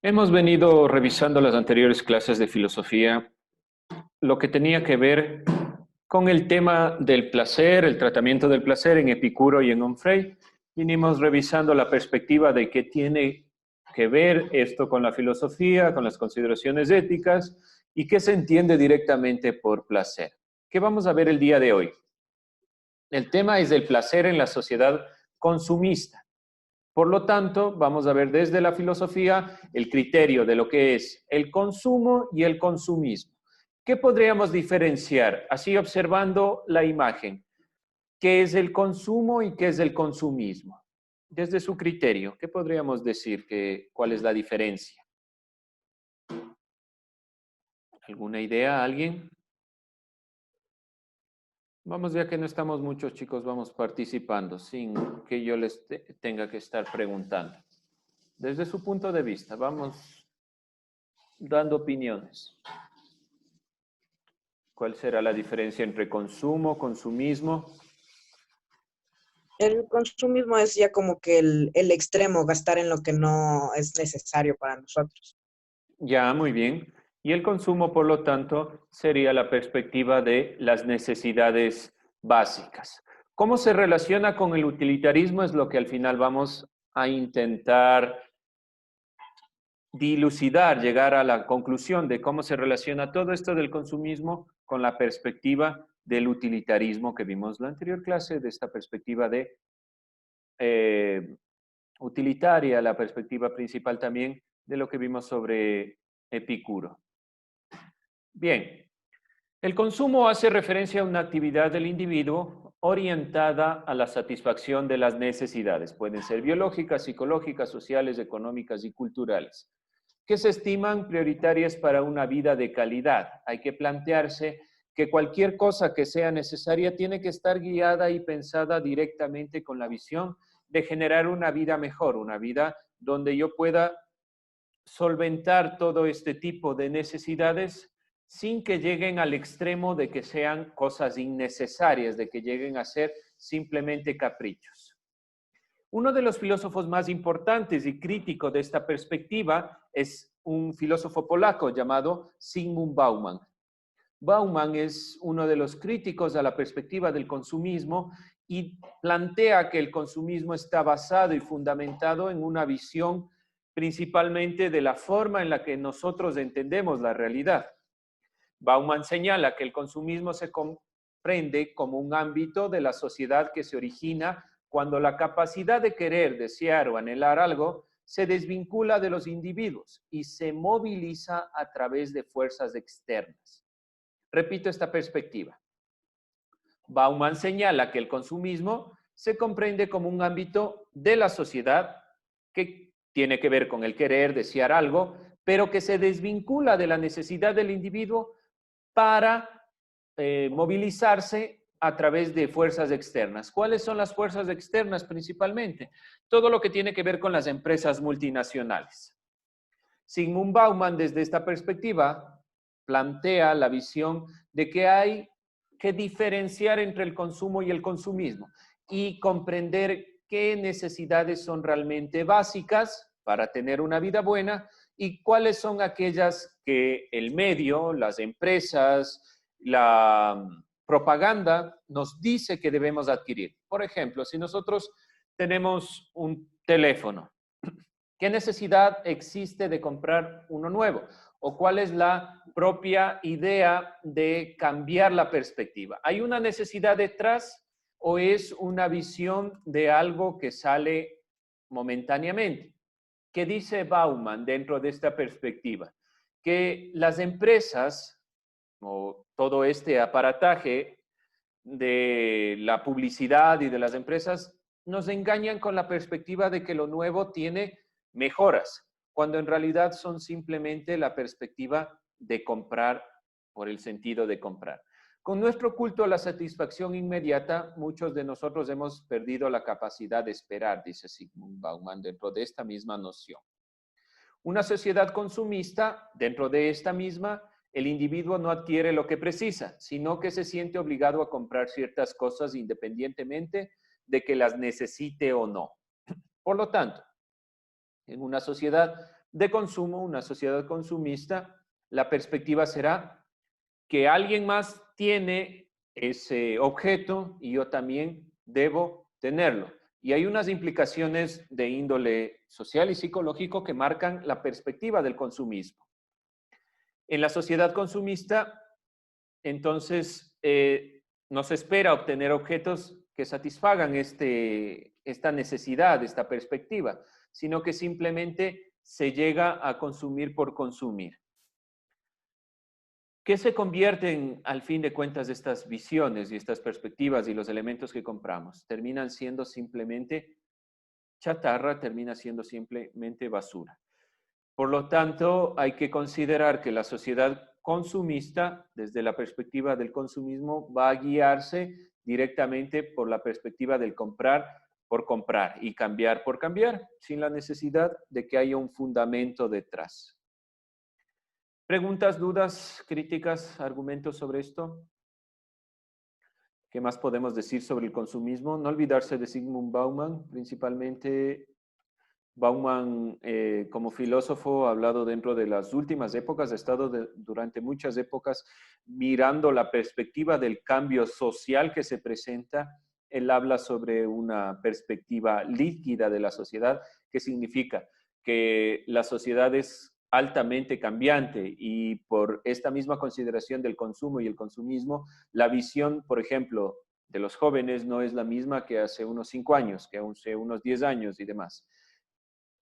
Hemos venido revisando las anteriores clases de filosofía, lo que tenía que ver con el tema del placer, el tratamiento del placer en Epicuro y en Onfray. Vinimos revisando la perspectiva de qué tiene que ver esto con la filosofía, con las consideraciones éticas y qué se entiende directamente por placer. ¿Qué vamos a ver el día de hoy? El tema es el placer en la sociedad consumista. Por lo tanto, vamos a ver desde la filosofía el criterio de lo que es el consumo y el consumismo. ¿Qué podríamos diferenciar? Así observando la imagen. ¿Qué es el consumo y qué es el consumismo? Desde su criterio, ¿qué podríamos decir? ¿Cuál es la diferencia? ¿Alguna idea? ¿Alguien? Vamos, ya que no estamos muchos chicos, vamos participando sin que yo les tenga que estar preguntando. Desde su punto de vista, vamos dando opiniones. ¿Cuál será la diferencia entre consumo, consumismo? El consumismo es ya como que el extremo, gastar en lo que no es necesario para nosotros. Ya, muy bien. Y el consumo, por lo tanto, sería la perspectiva de las necesidades básicas. ¿Cómo se relaciona con el utilitarismo? Es lo que al final vamos a intentar dilucidar, llegar a la conclusión de cómo se relaciona todo esto del consumismo con la perspectiva del utilitarismo que vimos en la anterior clase, de esta perspectiva de utilitaria, la perspectiva principal también de lo que vimos sobre Epicuro. Bien, el consumo hace referencia a una actividad del individuo orientada a la satisfacción de las necesidades. Pueden ser biológicas, psicológicas, sociales, económicas y culturales, que se estiman prioritarias para una vida de calidad. Hay que plantearse que cualquier cosa que sea necesaria tiene que estar guiada y pensada directamente con la visión de generar una vida mejor, una vida donde yo pueda solventar todo este tipo de necesidades sin que lleguen al extremo de que sean cosas innecesarias, de que lleguen a ser simplemente caprichos. Uno de los filósofos más importantes y críticos de esta perspectiva es un filósofo polaco llamado Zygmunt Bauman. Bauman es uno de los críticos a la perspectiva del consumismo y plantea que el consumismo está basado y fundamentado en una visión principalmente de la forma en la que nosotros entendemos la realidad. Bauman señala que el consumismo se comprende como un ámbito de la sociedad que se origina cuando la capacidad de querer, desear o anhelar algo se desvincula de los individuos y se moviliza a través de fuerzas externas. Repito esta perspectiva. Bauman señala que el consumismo se comprende como un ámbito de la sociedad que tiene que ver con el querer, desear algo, pero que se desvincula de la necesidad del individuo para movilizarse a través de fuerzas externas. ¿Cuáles son las fuerzas externas principalmente? Todo lo que tiene que ver con las empresas multinacionales. Zygmunt Bauman, desde esta perspectiva, plantea la visión de que hay que diferenciar entre el consumo y el consumismo y comprender qué necesidades son realmente básicas para tener una vida buena y cuáles son aquellas que el medio, las empresas, la propaganda nos dice que debemos adquirir. Por ejemplo, si nosotros tenemos un teléfono, ¿qué necesidad existe de comprar uno nuevo? ¿O cuál es la propia idea de cambiar la perspectiva? ¿Hay una necesidad detrás o es una visión de algo que sale momentáneamente? ¿Qué dice Bauman dentro de esta perspectiva? Que las empresas o todo este aparataje de la publicidad y de las empresas nos engañan con la perspectiva de que lo nuevo tiene mejoras, cuando en realidad son simplemente la perspectiva de comprar por el sentido de comprar. Con nuestro culto a la satisfacción inmediata, muchos de nosotros hemos perdido la capacidad de esperar, dice Zygmunt Bauman, dentro de esta misma noción. Una sociedad consumista, dentro de esta misma, el individuo no adquiere lo que precisa, sino que se siente obligado a comprar ciertas cosas independientemente de que las necesite o no. Por lo tanto, en una sociedad de consumo, una sociedad consumista, la perspectiva será que alguien más tiene ese objeto y yo también debo tenerlo. Y hay unas implicaciones de índole social y psicológico que marcan la perspectiva del consumismo. En la sociedad consumista, entonces, no se espera obtener objetos que satisfagan esta necesidad, esta perspectiva, sino que simplemente se llega a consumir por consumir. ¿Qué se convierten al fin de cuentas estas visiones y estas perspectivas y los elementos que compramos? Terminan siendo simplemente chatarra, termina siendo simplemente basura. Por lo tanto, hay que considerar que la sociedad consumista, desde la perspectiva del consumismo, va a guiarse directamente por la perspectiva del comprar por comprar y cambiar por cambiar, sin la necesidad de que haya un fundamento detrás. ¿Preguntas, dudas, críticas, argumentos sobre esto? ¿Qué más podemos decir sobre el consumismo? No olvidarse de Zygmunt Bauman, principalmente Bauman, como filósofo, ha hablado dentro de las últimas épocas, ha estado durante muchas épocas mirando la perspectiva del cambio social que se presenta. Él habla sobre una perspectiva líquida de la sociedad, que significa que la sociedad es altamente cambiante y por esta misma consideración del consumo y el consumismo, la visión, por ejemplo, de los jóvenes no es la misma que hace unos 5 años, que hace unos 10 años y demás.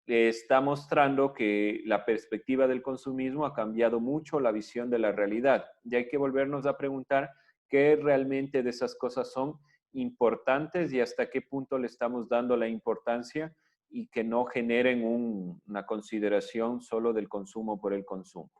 Está mostrando que la perspectiva del consumismo ha cambiado mucho la visión de la realidad. Y hay que volvernos a preguntar qué realmente de esas cosas son importantes y hasta qué punto le estamos dando la importancia y que no generen una consideración solo del consumo por el consumo.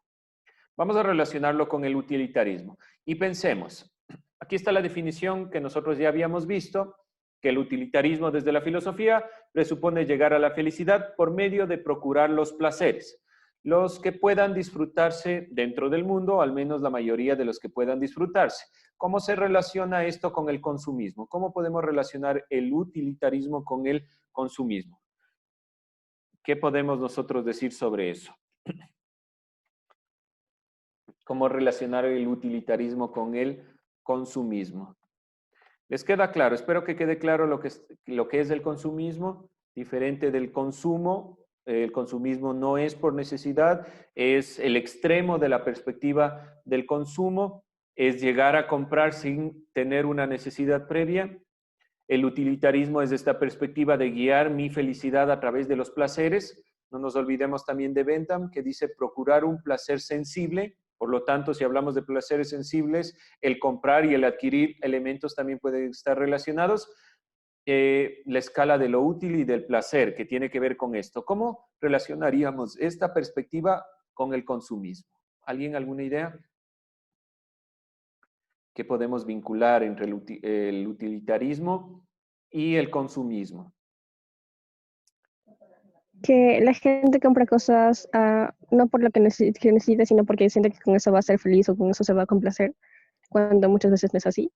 Vamos a relacionarlo con el utilitarismo. Y pensemos, aquí está la definición que nosotros ya habíamos visto, que el utilitarismo desde la filosofía presupone llegar a la felicidad por medio de procurar los placeres, los que puedan disfrutarse dentro del mundo, al menos la mayoría de los que puedan disfrutarse. ¿Cómo se relaciona esto con el consumismo? ¿Cómo podemos relacionar el utilitarismo con el consumismo? ¿Qué podemos nosotros decir sobre eso? ¿Cómo relacionar el utilitarismo con el consumismo? ¿Les queda claro? Espero que quede claro lo que es el consumismo, diferente del consumo. El consumismo no es por necesidad, es el extremo de la perspectiva del consumo, es llegar a comprar sin tener una necesidad previa. El utilitarismo es esta perspectiva de guiar mi felicidad a través de los placeres. No nos olvidemos también de Bentham, que dice procurar un placer sensible. Por lo tanto, si hablamos de placeres sensibles, el comprar y el adquirir elementos también pueden estar relacionados. La escala de lo útil y del placer, que tiene que ver con esto. ¿Cómo relacionaríamos esta perspectiva con el consumismo? ¿Alguien alguna idea? ¿Qué podemos vincular entre el utilitarismo y el consumismo? Que la gente compra cosas no por lo que necesita, sino porque siente que con eso va a ser feliz o con eso se va a complacer, cuando muchas veces no es así.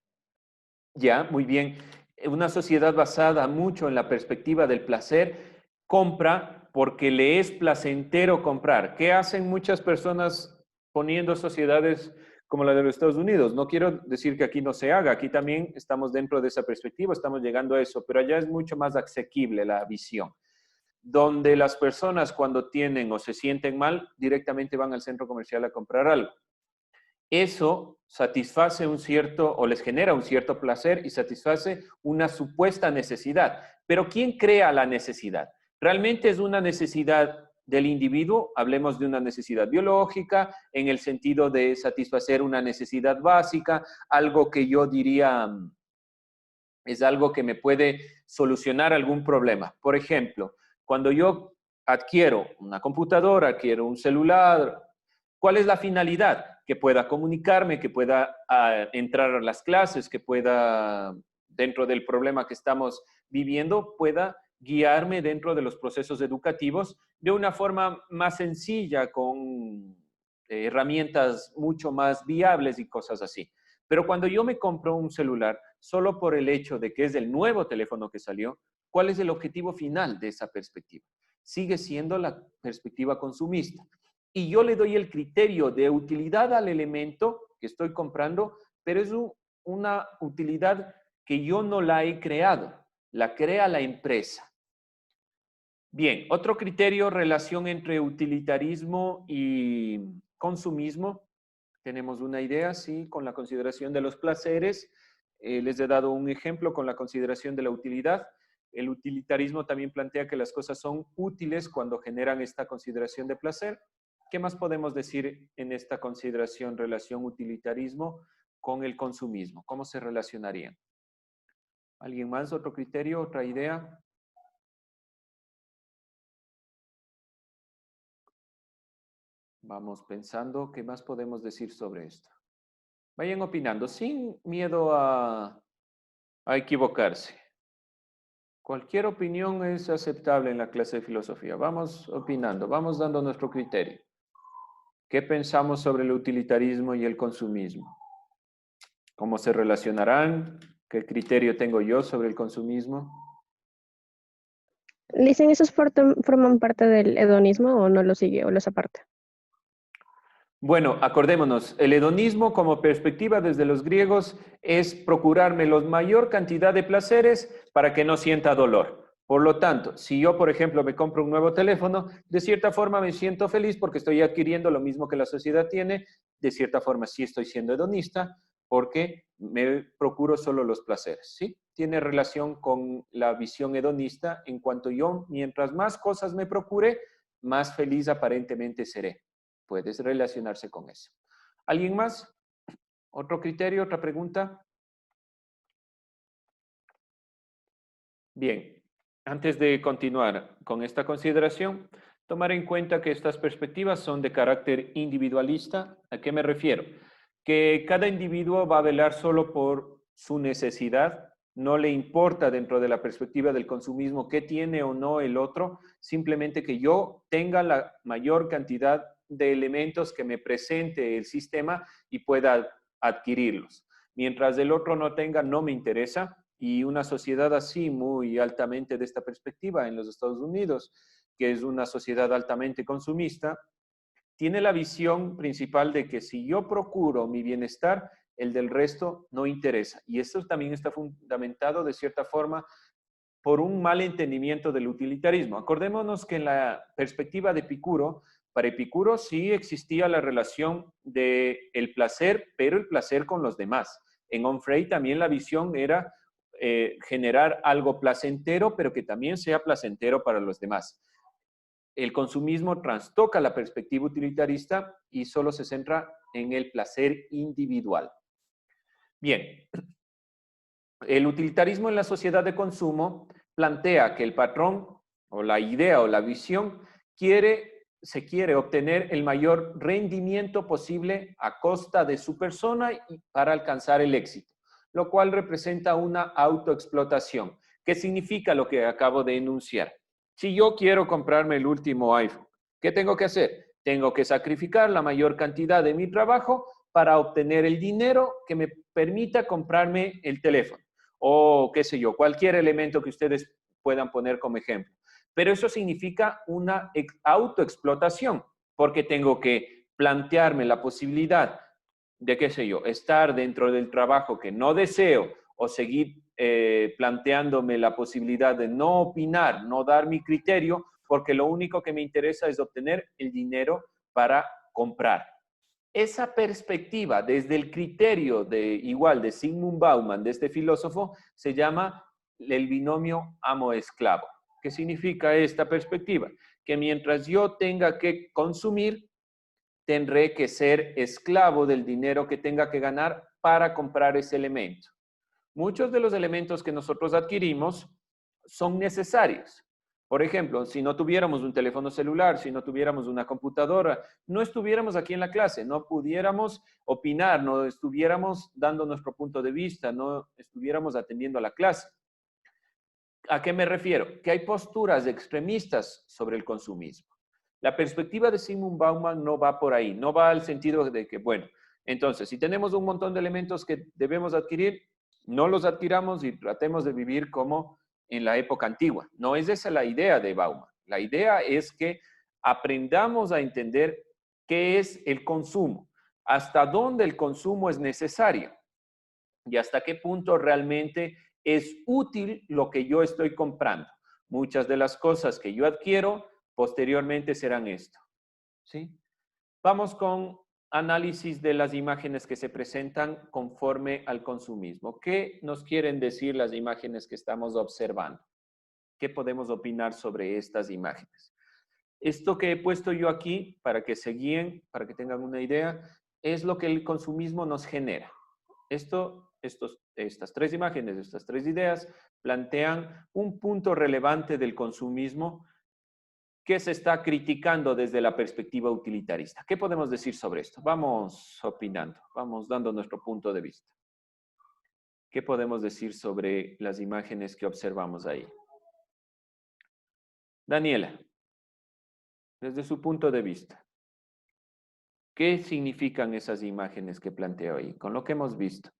Ya, muy bien. Una sociedad basada mucho en la perspectiva del placer compra porque le es placentero comprar. ¿Qué hacen muchas personas poniendo sociedades como la de los Estados Unidos? No quiero decir que aquí no se haga, aquí también estamos dentro de esa perspectiva, estamos llegando a eso, pero allá es mucho más asequible la visión, donde las personas cuando tienen o se sienten mal, directamente van al centro comercial a comprar algo. Eso satisface un cierto, o les genera un cierto placer y satisface una supuesta necesidad. Pero ¿quién crea la necesidad? ¿Realmente es una necesidad del individuo? Hablemos de una necesidad biológica, en el sentido de satisfacer una necesidad básica, algo que yo diría es algo que me puede solucionar algún problema. Por ejemplo, cuando yo adquiero una computadora, adquiero un celular, ¿cuál es la finalidad? Que pueda comunicarme, que pueda entrar a las clases, que pueda, dentro del problema que estamos viviendo, pueda guiarme dentro de los procesos educativos de una forma más sencilla, con herramientas mucho más viables y cosas así. Pero cuando yo me compro un celular, solo por el hecho de que es el nuevo teléfono que salió, ¿cuál es el objetivo final de esa perspectiva? sigue siendo la perspectiva consumista. Y yo le doy el criterio de utilidad al elemento que estoy comprando, pero es una utilidad que yo no la he creado, la crea la empresa. Bien, otro criterio, relación entre utilitarismo y consumismo. Tenemos una idea, sí, con la consideración de los placeres. Les he dado un ejemplo con la consideración de la utilidad. El utilitarismo también plantea que las cosas son útiles cuando generan esta consideración de placer. ¿Qué más podemos decir en esta consideración, relación utilitarismo con el consumismo? ¿Cómo se relacionarían? ¿Alguien más? ¿Otro criterio? ¿Otra idea? Vamos pensando, ¿qué más podemos decir sobre esto? Vayan opinando, sin miedo a equivocarse. Cualquier opinión es aceptable en la clase de filosofía. Vamos opinando, vamos dando nuestro criterio. ¿Qué pensamos sobre el utilitarismo y el consumismo? ¿Cómo se relacionarán? ¿Qué criterio tengo yo sobre el consumismo? ¿Dicen esos forman parte del hedonismo o no lo sigue o los aparta? Bueno, acordémonos, el hedonismo como perspectiva desde los griegos es procurarme la mayor cantidad de placeres para que no sienta dolor. Por lo tanto, si yo, por ejemplo, me compro un nuevo teléfono, de cierta forma me siento feliz porque estoy adquiriendo lo mismo que la sociedad tiene. De cierta forma sí estoy siendo hedonista porque me procuro solo los placeres, ¿sí? Tiene relación con la visión hedonista en cuanto yo, mientras más cosas me procure, más feliz aparentemente seré. Puedes relacionarse con eso. ¿Alguien más? ¿Otro criterio? ¿Otra pregunta? Bien, antes de continuar con esta consideración, tomar en cuenta que estas perspectivas son de carácter individualista. ¿A qué me refiero? Que cada individuo va a velar solo por su necesidad, no le importa dentro de la perspectiva del consumismo qué tiene o no el otro, simplemente que yo tenga la mayor cantidad de elementos que me presente el sistema y pueda adquirirlos. Mientras el otro no tenga, no me interesa. Y una sociedad así, muy altamente de esta perspectiva en los Estados Unidos, que es una sociedad altamente consumista, tiene la visión principal de que si yo procuro mi bienestar, el del resto no interesa. Y esto también está fundamentado de cierta forma por un mal entendimiento del utilitarismo. Acordémonos que en la perspectiva de Epicuro, para Epicuro sí existía la relación del placer, pero el placer con los demás. En Onfray también la visión era generar algo placentero, pero que también sea placentero para los demás. El consumismo trastoca la perspectiva utilitarista y solo se centra en el placer individual. Bien, el utilitarismo en la sociedad de consumo plantea que el patrón o la idea o la visión se quiere obtener el mayor rendimiento posible a costa de su persona y para alcanzar el éxito, lo cual representa una autoexplotación. ¿Qué significa lo que acabo de enunciar? Si yo quiero comprarme el último iPhone, ¿qué tengo que hacer? Tengo que sacrificar la mayor cantidad de mi trabajo para obtener el dinero que me permita comprarme el teléfono o qué sé yo, cualquier elemento que ustedes puedan poner como ejemplo. Pero eso significa una autoexplotación, porque tengo que plantearme la posibilidad de, qué sé yo, estar dentro del trabajo que no deseo o seguir planteándome la posibilidad de no opinar, no dar mi criterio, porque lo único que me interesa es obtener el dinero para comprar. Esa perspectiva desde el criterio de Zygmunt Bauman, de este filósofo, se llama el binomio amo-esclavo. ¿Qué significa esta perspectiva? Que mientras yo tenga que consumir, tendré que ser esclavo del dinero que tenga que ganar para comprar ese elemento. Muchos de los elementos que nosotros adquirimos son necesarios. Por ejemplo, si no tuviéramos un teléfono celular, si no tuviéramos una computadora, no estuviéramos aquí en la clase, no pudiéramos opinar, no estuviéramos dando nuestro punto de vista, no estuviéramos atendiendo a la clase. ¿A qué me refiero? Que hay posturas extremistas sobre el consumismo. La perspectiva de Zygmunt Bauman no va por ahí, no va al sentido de que, bueno, entonces, si tenemos un montón de elementos que debemos adquirir, no los adquiramos y tratemos de vivir como en la época antigua. No es esa la idea de Bauman. La idea es que aprendamos a entender qué es el consumo, hasta dónde el consumo es necesario y hasta qué punto realmente es útil lo que yo estoy comprando. Muchas de las cosas que yo adquiero posteriormente serán esto. ¿Sí? Vamos con análisis de las imágenes que se presentan conforme al consumismo. ¿Qué nos quieren decir las imágenes que estamos observando? ¿Qué podemos opinar sobre estas imágenes? Esto que he puesto yo aquí, para que se guíen, para que tengan una idea, es lo que el consumismo nos genera. Estas tres imágenes, estas tres ideas, plantean un punto relevante del consumismo que se está criticando desde la perspectiva utilitarista. ¿Qué podemos decir sobre esto? Vamos opinando, vamos dando nuestro punto de vista. ¿Qué podemos decir sobre las imágenes que observamos ahí? Daniela, desde su punto de vista, ¿qué significan esas imágenes que planteo ahí, con lo que hemos visto?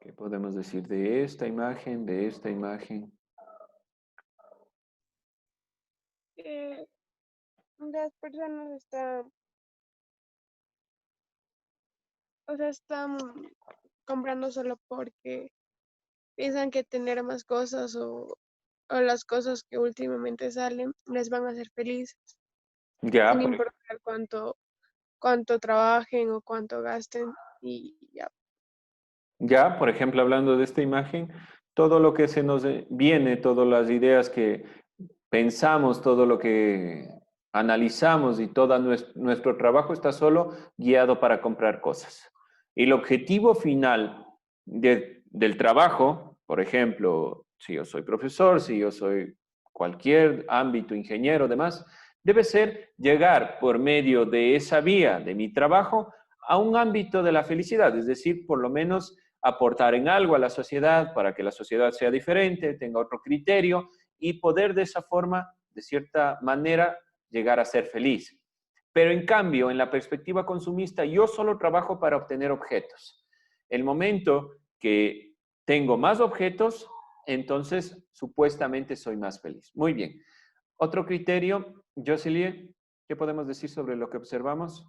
¿Qué podemos decir de esta imagen, de esta imagen? Las personas están, o sea, están comprando solo porque piensan que tener más cosas o las cosas que últimamente salen les van a hacer felices, Ya, sin importar cuánto trabajen o cuánto gasten y ya. Ya, por ejemplo, hablando de esta imagen, todo lo que se nos viene, todas las ideas que pensamos, todo lo que analizamos y todo nuestro trabajo está solo guiado para comprar cosas. Y el objetivo final del trabajo, por ejemplo, si yo soy profesor, si yo soy cualquier ámbito, ingeniero, demás, debe ser llegar por medio de esa vía de mi trabajo a un ámbito de la felicidad, es decir, por lo menos aportar en algo a la sociedad para que la sociedad sea diferente, tenga otro criterio y poder de esa forma, de cierta manera, llegar a ser feliz. Pero en cambio, en la perspectiva consumista, yo solo trabajo para obtener objetos. El momento que tengo más objetos, entonces supuestamente soy más feliz. Muy bien. Otro criterio, Jocelyn, ¿qué podemos decir sobre lo que observamos?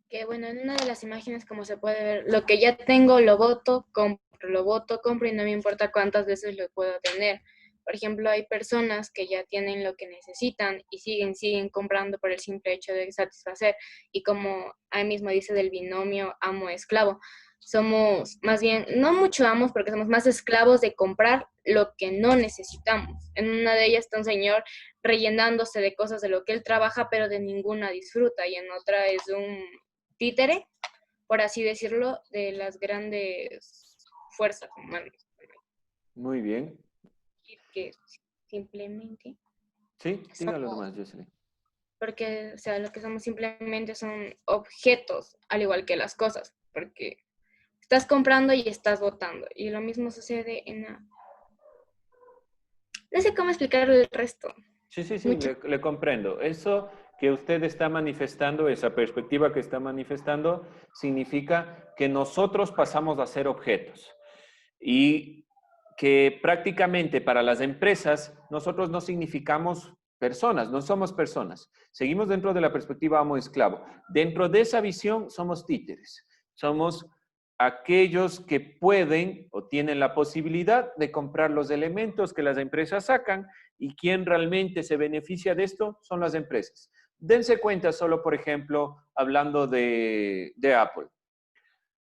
Que bueno, en una de las imágenes, como se puede ver, lo que ya tengo lo voto, compro y no me importa cuántas veces lo puedo tener. Por ejemplo, hay personas que ya tienen lo que necesitan y siguen comprando por el simple hecho de satisfacer. Y como ahí mismo dice del binomio amo-esclavo, somos más bien, no mucho amos, porque somos más esclavos de comprar lo que no necesitamos. En una de ellas está un señor rellenándose de cosas de lo que él trabaja, pero de ninguna disfruta. Y en otra es un títere, por así decirlo, de las grandes fuerzas humanas. Muy bien. Que simplemente Sí, dígalo somos, nomás, Jocelyn. porque, o sea, lo que somos simplemente son objetos, al igual que las cosas, porque estás comprando y estás votando, y lo mismo sucede en la... No sé cómo explicar el resto. Sí, Mucho. le comprendo. Eso que usted está manifestando, esa perspectiva que está manifestando, significa que nosotros pasamos a ser objetos y que prácticamente para las empresas nosotros no significamos personas, no somos personas. Seguimos dentro de la perspectiva amo-esclavo. Dentro de esa visión somos títeres, somos aquellos que pueden o tienen la posibilidad de comprar los elementos que las empresas sacan y quien realmente se beneficia de esto son las empresas. Dense cuenta solo, por ejemplo, hablando de Apple.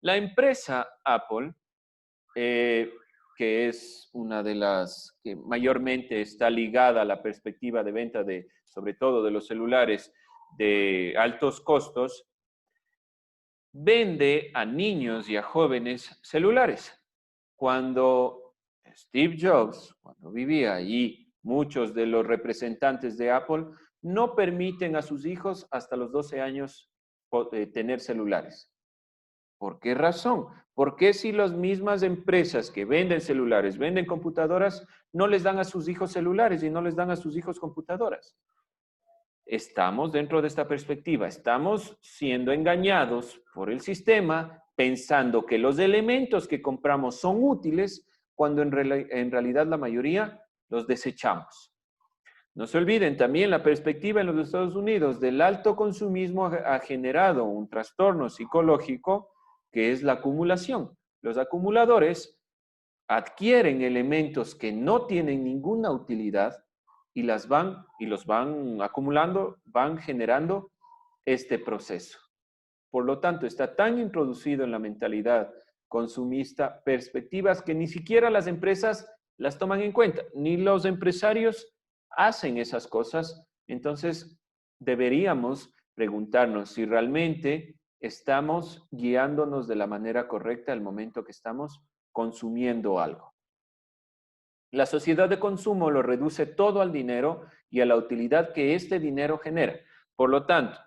La empresa Apple, que es una de las que mayormente está ligada a la perspectiva de venta de, sobre todo de los celulares de altos costos, vende a niños y a jóvenes celulares. Cuando Steve Jobs, cuando vivía y muchos de los representantes de Apple, no permiten a sus hijos hasta los 12 años tener celulares. ¿Por qué razón? ¿Por qué si las mismas empresas que venden celulares, venden computadoras, no les dan a sus hijos celulares y no les dan a sus hijos computadoras? Estamos dentro de esta perspectiva, estamos siendo engañados por el sistema pensando que los elementos que compramos son útiles cuando en realidad la mayoría los desechamos. No se olviden también la perspectiva en los Estados Unidos del alto consumismo ha generado un trastorno psicológico que es la acumulación. Los acumuladores adquieren elementos que no tienen ninguna utilidad y los van acumulando, van generando este proceso. Por lo tanto, está tan introducido en la mentalidad consumista perspectivas que ni siquiera las empresas las toman en cuenta, ni los empresarios hacen esas cosas. Entonces, deberíamos preguntarnos si realmente estamos guiándonos de la manera correcta al momento que estamos consumiendo algo. La sociedad de consumo lo reduce todo al dinero y a la utilidad que este dinero genera. Por lo tanto,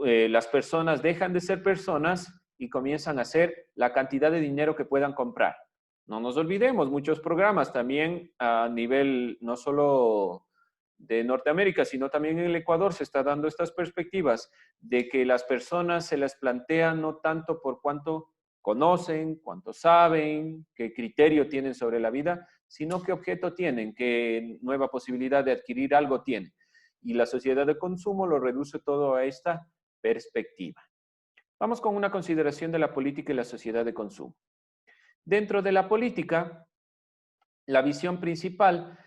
las personas dejan de ser personas y comienzan a hacer la cantidad de dinero que puedan comprar. No nos olvidemos, muchos programas también a nivel no solo de Norteamérica, sino también en el Ecuador se está dando estas perspectivas de que las personas se las plantean no tanto por cuánto conocen, cuánto saben, qué criterio tienen sobre la vida, sino qué objeto tienen, qué nueva posibilidad de adquirir algo tienen. Y la sociedad de consumo lo reduce todo a esta perspectiva. Vamos con una consideración de la política y la sociedad de consumo. Dentro de la política, la visión principal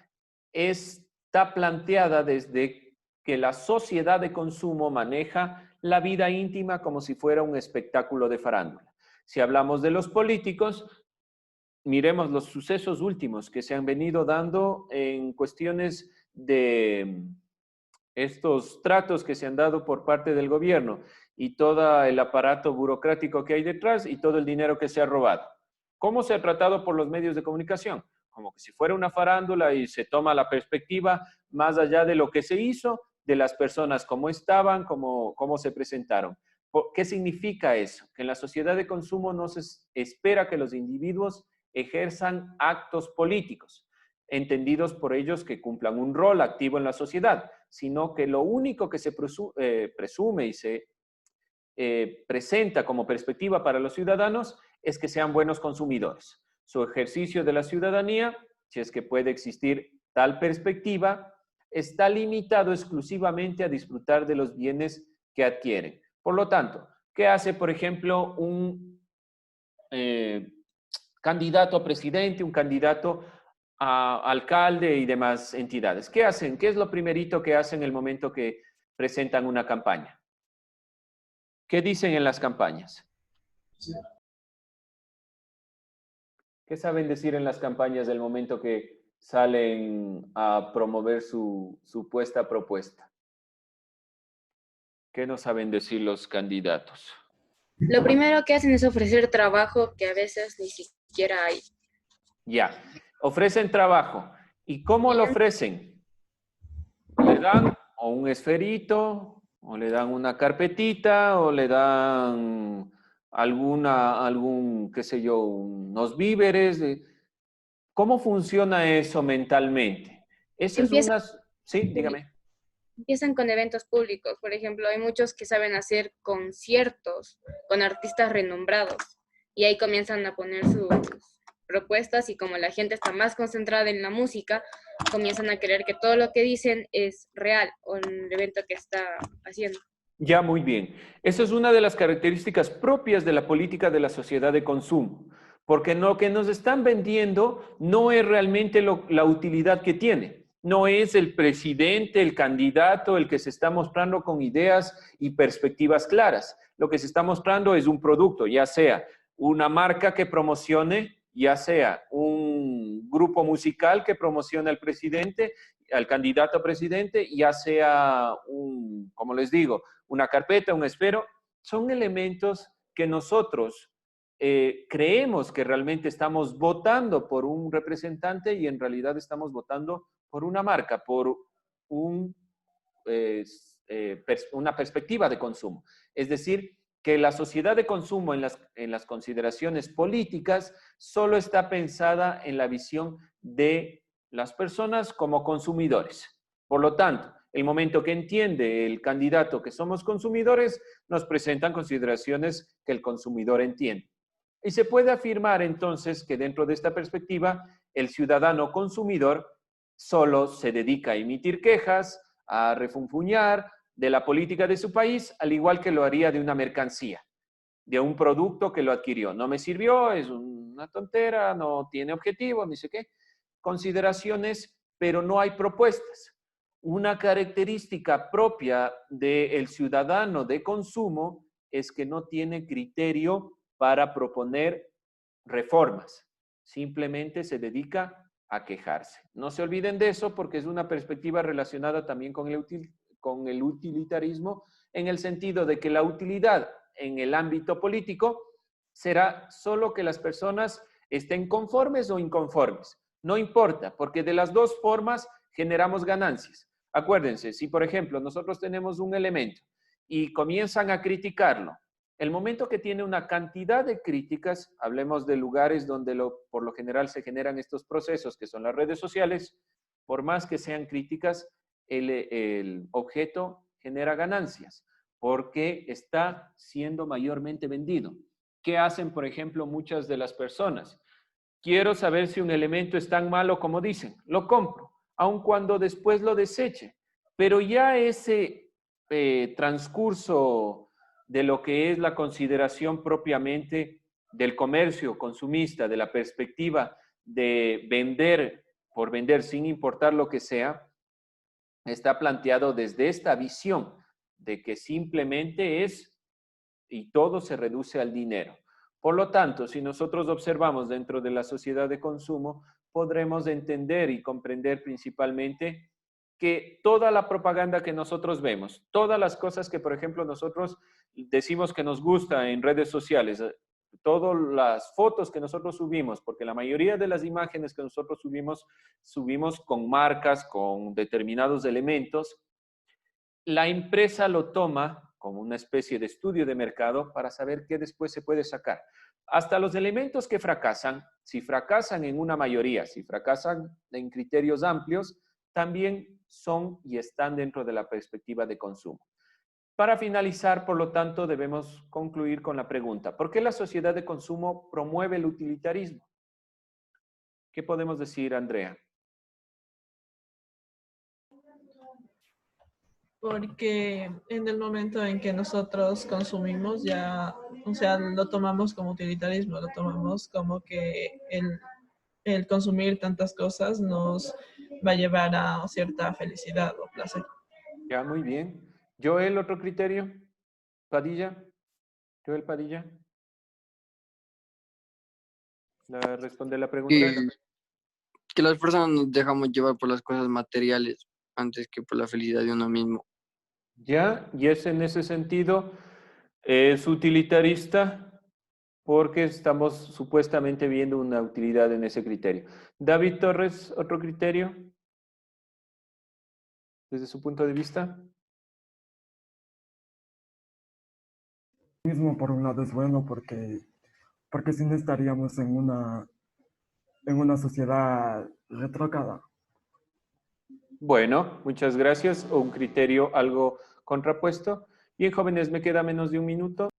está planteada desde que la sociedad de consumo maneja la vida íntima como si fuera un espectáculo de farándula. Si hablamos de los políticos, miremos los sucesos últimos que se han venido dando en cuestiones de estos tratos que se han dado por parte del gobierno y todo el aparato burocrático que hay detrás y todo el dinero que se ha robado. ¿Cómo se ha tratado por los medios de comunicación? Como que si fuera una farándula y se toma la perspectiva más allá de lo que se hizo, de las personas cómo estaban, cómo se presentaron. ¿Qué significa eso? Que en la sociedad de consumo no se espera que los individuos ejerzan actos políticos, entendidos por ellos que cumplan un rol activo en la sociedad, sino que lo único que se presume y se presenta como perspectiva para los ciudadanos es que sean buenos consumidores. Su ejercicio de la ciudadanía, si es que puede existir tal perspectiva, está limitado exclusivamente a disfrutar de los bienes que adquieren. Por lo tanto, ¿qué hace, por ejemplo, un candidato a presidente, un candidato a alcalde y demás entidades? ¿Qué hacen? ¿Qué es lo primerito que hacen en el momento que presentan una campaña? ¿Qué dicen en las campañas? ¿Qué saben decir en las campañas del momento que salen a promover su supuesta propuesta? ¿Qué no saben decir los candidatos? Lo primero que hacen es ofrecer trabajo que a veces ni siquiera hay. Ya, ofrecen trabajo. ¿Y cómo lo ofrecen? ¿Le dan o un esferito, o le dan una carpetita, o le dan qué sé yo, unos víveres? ¿Cómo funciona eso mentalmente? Eso es Empieza- una... Sí, dígame. Empiezan con eventos públicos. Por ejemplo, hay muchos que saben hacer conciertos con artistas renombrados y ahí comienzan a poner sus propuestas y como la gente está más concentrada en la música, comienzan a creer que todo lo que dicen es real o el evento que está haciendo. Ya, muy bien. Esa es una de las características propias de la política de la sociedad de consumo, porque lo que nos están vendiendo no es realmente la utilidad que tiene. No es el presidente, el candidato, el que se está mostrando con ideas y perspectivas claras. Lo que se está mostrando es un producto, ya sea una marca que promocione, ya sea un grupo musical que promocione al presidente, al candidato a presidente, ya sea como les digo, una carpeta, un esfero, son elementos que nosotros creemos que realmente estamos votando por un representante y en realidad estamos votando por una marca, por una perspectiva de consumo. Es decir, que la sociedad de consumo en las consideraciones políticas solo está pensada en la visión de las personas como consumidores. Por lo tanto, El momento que entiende el candidato que somos consumidores, nos presentan consideraciones que el consumidor entiende. Y se puede afirmar entonces que dentro de esta perspectiva, el ciudadano consumidor solo se dedica a emitir quejas, a refunfuñar de la política de su país, al igual que lo haría de una mercancía, de un producto que lo adquirió. No me sirvió, es una tontera, no tiene objetivo, ni sé qué. Consideraciones, pero no hay propuestas. Una característica propia del ciudadano de consumo es que no tiene criterio para proponer reformas. Simplemente se dedica a quejarse. No se olviden de eso porque es una perspectiva relacionada también con el utilitarismo, en el sentido de que la utilidad en el ámbito político será solo que las personas estén conformes o inconformes. No importa, porque de las dos formas generamos ganancias. Acuérdense, si por ejemplo nosotros tenemos un elemento y comienzan a criticarlo, el momento que tiene una cantidad de críticas, hablemos de lugares donde por lo general se generan estos procesos, que son las redes sociales, por más que sean críticas, el objeto genera ganancias, porque está siendo mayormente vendido. ¿Qué hacen, por ejemplo, muchas de las personas? Quiero saber si un elemento es tan malo como dicen, lo compro, aun cuando después lo deseche. Pero ya ese transcurso de lo que es la consideración propiamente del comercio consumista, de la perspectiva de vender por vender sin importar lo que sea, está planteado desde esta visión de que simplemente es y todo se reduce al dinero. Por lo tanto, si nosotros observamos dentro de la sociedad de consumo, podremos entender y comprender principalmente que toda la propaganda que nosotros vemos, todas las cosas que, por ejemplo, nosotros decimos que nos gusta en redes sociales, todas las fotos que nosotros subimos, porque la mayoría de las imágenes que nosotros subimos con marcas, con determinados elementos, la empresa lo toma como una especie de estudio de mercado para saber qué después se puede sacar. Hasta los elementos que fracasan, si fracasan en una mayoría, si fracasan en criterios amplios, también son y están dentro de la perspectiva de consumo. Para finalizar, por lo tanto, debemos concluir con la pregunta: ¿por qué la sociedad de consumo promueve el utilitarismo? ¿Qué podemos decir, Andrea? Porque en el momento en que nosotros consumimos ya, o sea, lo tomamos como utilitarismo, lo tomamos como que el consumir tantas cosas nos va a llevar a cierta felicidad o placer. Ya, muy bien. Joel, otro criterio. Padilla. Joel Padilla. Responde la pregunta. Que las personas nos dejamos llevar por las cosas materiales antes que por la felicidad de uno mismo. Ya, y es en ese sentido, es utilitarista porque estamos supuestamente viendo una utilidad en ese criterio. David Torres, otro criterio, desde su punto de vista. Mismo por un lado es bueno porque si no estaríamos en una sociedad retrógrada. Bueno, muchas gracias. Un criterio algo contrapuesto. Bien, jóvenes, me queda menos de un minuto.